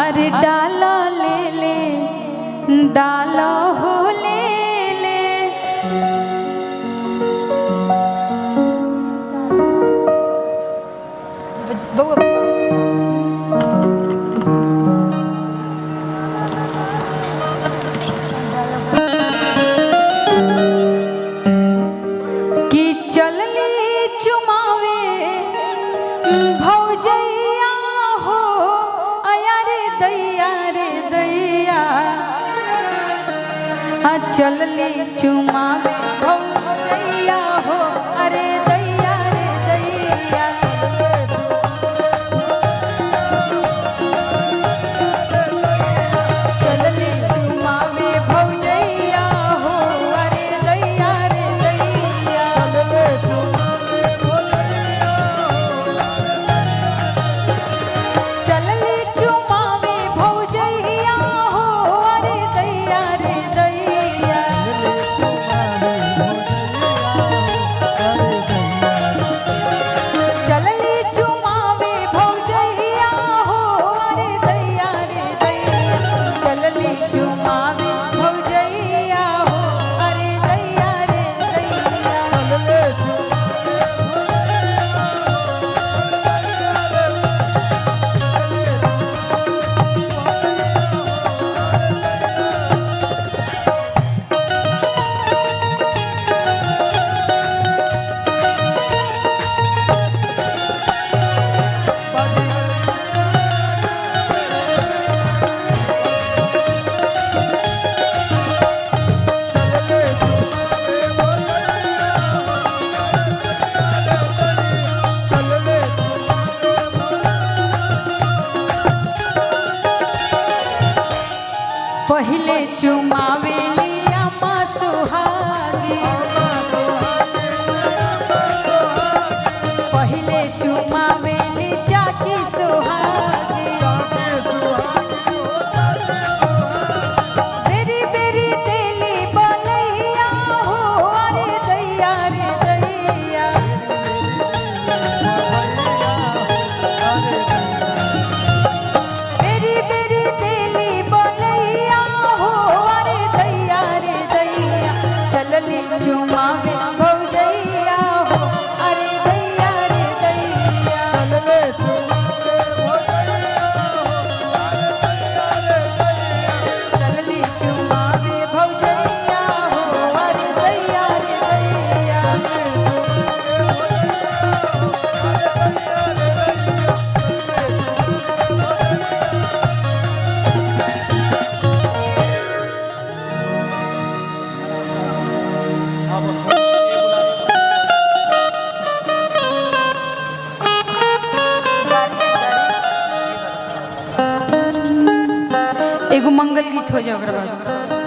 अरे डाला ले ले डाला हो ले ले कि चलली चुमावे भौजैया हो आया रे दैया चलली चुमावे भौजैया हो अरे दैया रे दैया चलली चुमावे भौजैया हो अरे दैया रे दैया चलली चुमावे भौजैया हो अरे दैया रे दैया चलली चुमावे भौजैया हो अरे दैया रे दैया चलली चुमावे भौजैया हो अरे दैया रे दैया पहले चुमावे लिया माँ सुहागी पहले चुमावे ली चाची सुहागी बेरी बेरी तेली बनैया हो अरे दैया रे दैया बेरी बेरी तेली बनैया हो अरे दैया रे दैया चलली चुमावे भौजैया हो अरे दैया रे दैया चलली चुमावे भौजैया हो अरे दैया रे दैया एगो मंगल गीत हो जाए ओकरा बाद